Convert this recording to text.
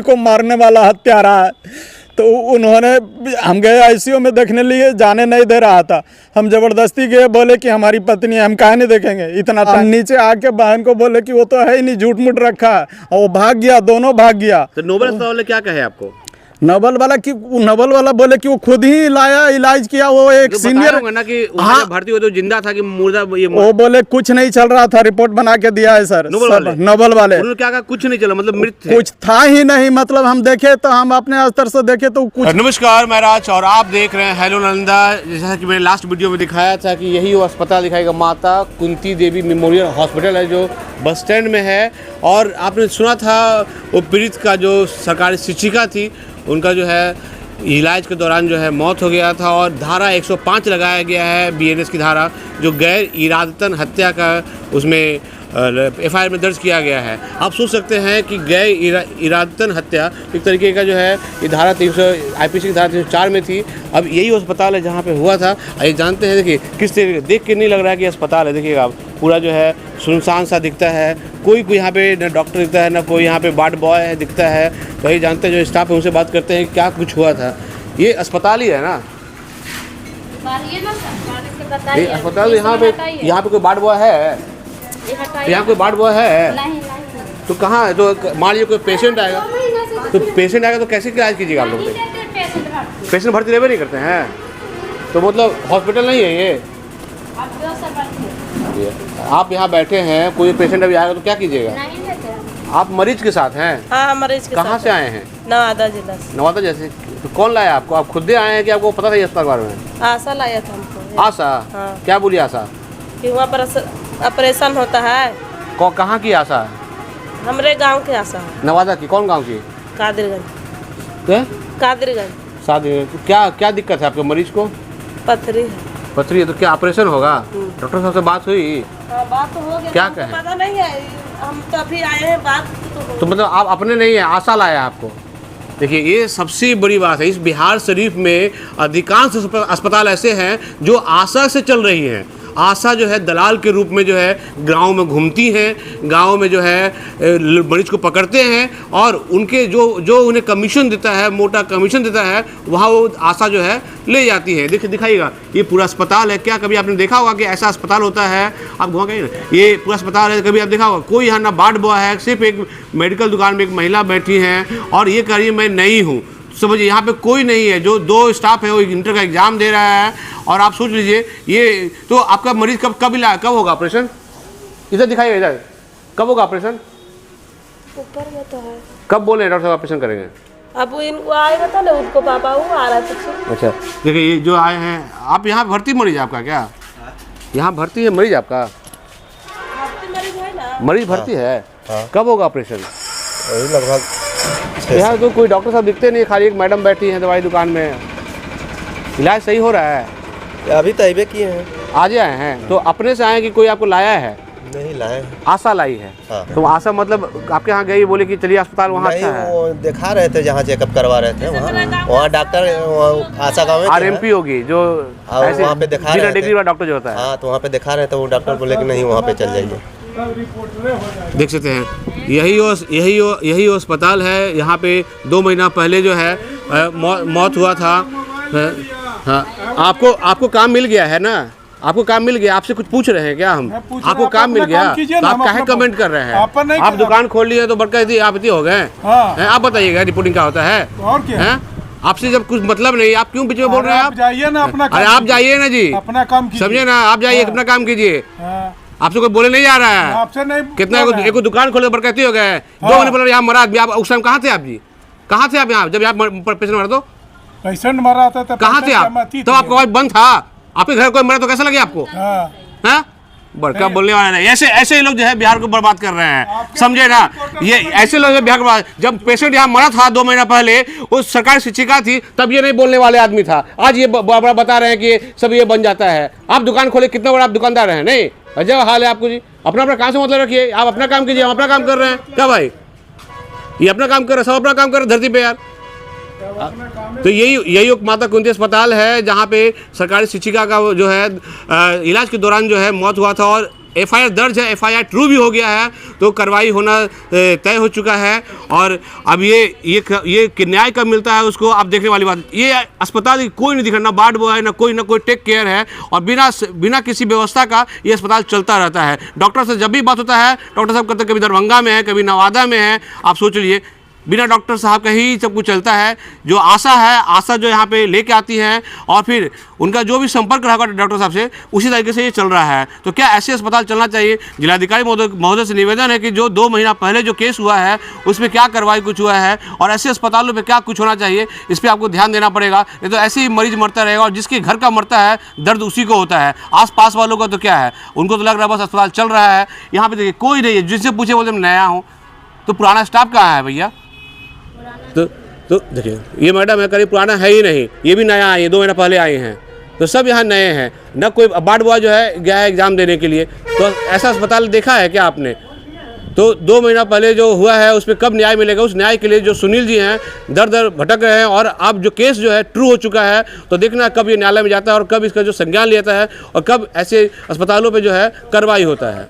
को मारने वाला हत्यारा है। तो उन्होंने, हम गए आईसीयू में देखने लिए, जाने नहीं दे रहा था। हम जबरदस्ती गए, बोले कि हमारी पत्नी है, हम काहे नहीं देखेंगे। इतना नीचे आके बहन को बोले कि वो तो है ही नहीं, झूठ मूठ रखा है, और वो भाग गया, दोनों भाग गया। तो नोबल अस्पताल वाले क्या कहे आपको? नवल वाला बोले कि वो खुद ही लाया, इलाज किया। वो एक सीनियर ना कि भर्ती हुआ तो जिंदा था कि मुर्दा? वो बोले कुछ नहीं चल रहा था, रिपोर्ट बना के दिया है सर। नवल वाले क्या कहा? कुछ नहीं चला, मतलब मृत थे? कुछ था ही नहीं, मतलब हम देखे तो, हम अपने स्तर से देखे तो कुछ। नमस्कार, मैं राज और आप देख रहे हैं हेलो नालंदा। जैसा कि मैंने लास्ट वीडियो में दिखाया था कि यही वो अस्पताल दिखाएगा, माता कुंती देवी मेमोरियल हॉस्पिटल है, जो बस स्टैंड में है। और आपने सुना था वो पीड़ित का जो सरकारी शिक्षिका थी, उनका जो है इलाज के दौरान जो है मौत हो गया था। और धारा 105 लगाया गया है, बीएनएस की धारा, जो गैर इरादतन हत्या का उसमें एफआईआर में दर्ज किया गया है। आप सोच सकते हैं कि गैर इरादतन हत्या एक तरीके का जो है, ये धारा 300 आईपीसी की धारा 304 में थी। अब यही अस्पताल है जहाँ पे हुआ था। ये जानते हैं, देखिए किस तरीके, देख के नहीं लग रहा है कि अस्पताल है। देखिएगा आप, पूरा जो है सुनसान सा दिखता है, कोई यहाँ पे ना डॉक्टर दिखता है, ना कोई यहाँ पे वार्ड बॉय है दिखता है। तो ये जानते हैं, जो स्टाफ है उनसे बात करते हैं क्या कुछ हुआ था। ये अस्पताल ही है ना? ये अस्पताल, यहाँ पे कोई वार्ड बॉय है? यहाँ कोई वार्ड बॉय है? तो कहाँ है? तो मान लीजिए कोई पेशेंट आएगा, तो कैसे इलाज कीजिएगा आप लोग? पेशेंट भर्ती नहीं करते हैं? तो मतलब हॉस्पिटल नहीं है ये? आप यहाँ बैठे हैं, कोई पेशेंट अभी आएगा तो क्या कीजिएगा? आप मरीज के साथ हैं? हाँ, मरीज के साथ। कहाँ से आए हैं? नवादा जिला से। नवादा जैसे? तो कौन लाया आपको? आप खुद आए हैं कि आपको पता था ये अस्पताल बारे में? आशा लाया था हमको। आशा? हाँ। क्या बोली आशा? कि वहाँ पर ऑपरेशन होता है। कहाँ की आशा? हमरे गांव की आशा है। नवादा की? कौन गांव की? कादिरगंज। कादिरगंज। शादी? क्या क्या दिक्कत है आपके मरीज को? पथरी है। पथरी है, तो क्या ऑपरेशन होगा? डॉक्टर साहब से बात हुई? हाँ, बात तो हो गया। क्या कहें? पता नहीं है, हम तो अभी आए हैं, बात तो मतलब आप अपने नहीं है, आशा लाया आपको? देखिए, ये सबसे बड़ी बात है। इस बिहार शरीफ में अधिकांश अस्पताल ऐसे हैं जो आशा से चल रही हैं। आशा जो है दलाल के रूप में जो है गाँव में घूमती हैं, गाँव में जो है मरीज को पकड़ते हैं, और उनके जो उन्हें कमीशन देता है, मोटा कमीशन देता है, वहाँ वो आशा जो है ले जाती है। देखिए, दिखाइएगा, ये पूरा अस्पताल है। क्या कभी आपने देखा होगा कि ऐसा अस्पताल होता है? आप घुमा गए ना, ये पूरा अस्पताल है, कभी आप देखा होगा? कोई यहाँ ना वार्ड बॉय है, सिर्फ एक मेडिकल दुकान में एक महिला बैठी हैं और ये कह रही है मैं नहीं हूँ। समझिए, यहाँ पे कोई नहीं है। जो 2 स्टाफ है वो इंटर का एग्जाम दे रहा है। और आप सोच लीजिए, ये तो आपका मरीज कब होगा ऑपरेशन? इधर दिखाइए, इधर कब होगा ऑपरेशन? ऊपर में तो है। कब बोले डॉक्टर साहब ऑपरेशन करेंगे? अब इनको आएगा तो ना, उनको पापा वो आ रहा था। अच्छा, देखिए ये जो आए हैं, आप यहाँ भर्ती मरीज आपका क्या? यहाँ भर्ती है मरीज आपका? मरीज है ना? मरीज भर्ती है? कब होगा ऑपरेशन? लगभग यहाँ तो कोई डॉक्टर साहब दिखते नहीं, खाली एक मैडम बैठी हैं दवाई दुकान में। इलाज सही हो रहा है? अभी तो अबे किए हैं। आज आए हैं? तो अपने से आए कि कोई आपको लाया है? नहीं लाए। आशा लाई है? हाँ। तो आशा मतलब आपके यहाँ गई, बोले कि चलिए अस्पताल वहाँ अच्छा है? वो दिखा रहे थे, जहाँ चेकअप करवा रहे थे वहाँ डॉक्टर आशा गाँव में आरएमपी होगी जो ऐसे वहाँ पे दिखा रहे थे, डिग्री वाला डॉक्टर जो होता है। हाँ, तो वहाँ पे दिखा रहे थे, वो डॉक्टर बोले कि नहीं वहाँ पे चल जाइए। देख सकते हैं, यही वो अस्पताल है। यहाँ पे 2 महीना पहले जो है मौत हुआ था। हाँ, आपको काम मिल गया है ना? आपको काम मिल गया? आपसे कुछ पूछ रहे हैं क्या हम? आपको काम मिल गया तो आप काहे कमेंट कर रहे हैं? आप दुकान खोल लिए तो बड़का आप इतने हो गए। आप बताइएगा रिपोर्टिंग क्या होता है? और क्या? आपसे जब कुछ मतलब नहीं, आप क्यों पीछे बोल रहे हैं? आप जाइए ना अपना काम। अरे आप जाइए ना जी, अपना काम कीजिए। समझे ना? आप जाइए, अपना काम कीजिए। आपसे कोई बोले नहीं जा रहा है। आपसे नहीं। कितना एक दुकान खोले पर कहते हो गए 2 महीने पहले यहाँ मरा आदमी। आप उस टाइम कहाँ थे आप जी? कहाँ थे आप यहाँ जब आप पेशेंट मरा? तो पेशेंट मरा था तो कहाँ थे आप? तो आपका वाइफ बंद था, आपके घर कोई मरा तो कैसा लगे आपको? हाँ, बड़का बोलने वाला नहीं। ऐसे ही लोग जो है बिहार को बर्बाद कर रहे हैं, समझे ना? ये ऐसे लोग बिहार को बर्बाद। जब पेशेंट यहाँ मरा था 2 महीना पहले, वो सरकारी शिक्षिका थी, तब ये नहीं बोलने वाले आदमी था। आज ये बड़ा बता रहे हैं कि सब ये बन जाता है। आप दुकान खोले, कितना बड़ा आप दुकानदार हैं? नहीं, अजब हाल है आपको जी। अपना काम से मतलब रखिए, आप अपना काम कीजिए। हम अपना काम कर रहे हैं क्या भाई? ये अपना काम कर रहे हैं, सब अपना काम कर रहे हैं धरती पे यार। तो यही माता कुंती अस्पताल है जहाँ पे सरकारी शिक्षिका का जो है इलाज के दौरान जो है मौत हुआ था। और FIR दर्ज है, FIR ट्रू भी हो गया है, तो कार्रवाई होना तय हो चुका है। और अब ये न्याय कब मिलता है उसको आप देखने वाली बात। ये अस्पताल कोई नहीं दिख रहा, ना वार्ड बॉय है, ना कोई टेक केयर है, और बिना किसी व्यवस्था का ये अस्पताल चलता रहता है। डॉक्टर से जब भी बात होता है, डॉक्टर साहब कहते हैं कभी दरभंगा में है, कभी नवादा में है। आप सोच लीजिए, बिना डॉक्टर साहब का ही सब कुछ चलता है। जो आशा है, आशा जो यहाँ पे लेके आती हैं और फिर उनका जो भी संपर्क रहा डॉक्टर साहब से, उसी तरीके से ये चल रहा है। तो क्या ऐसे अस्पताल चलना चाहिए? जिलाधिकारी महोदय से निवेदन है कि जो 2 महीना पहले जो केस हुआ है उसमें क्या कार्रवाई कुछ हुआ है और ऐसे अस्पतालों पर क्या कुछ होना चाहिए, इस पर आपको ध्यान देना पड़ेगा। नहीं तो ऐसे ही मरीज मरता रहेगा और जिसके घर का मरता है दर्द उसी को होता है। आस पास वालों का तो क्या है, उनको तो लग रहा है बस अस्पताल चल रहा है। यहाँ पे देखिए कोई नहीं है, जिससे पूछे बोलते मैं नया हूँ, तो पुराना स्टाफ कहाँ है भैया? तो देखिए ये मैडम है, करीब पुराना है ही नहीं, ये भी नया आए, 2 महीना पहले आए हैं, तो सब यहाँ नए हैं। ना कोई वार्ड बॉय जो है गया है एग्ज़ाम देने के लिए, तो ऐसा अस्पताल देखा है क्या आपने? तो 2 महीना पहले जो हुआ है उस पर कब न्याय मिलेगा? उस न्याय के लिए जो सुनील जी हैं दर दर भटक रहे हैं। और अब जो केस जो है ट्रू हो चुका है, तो देखना कब ये न्यायालय में जाता है और कब इसका जो संज्ञान लेता है और कब ऐसे अस्पतालों पे जो है कार्रवाई होता है।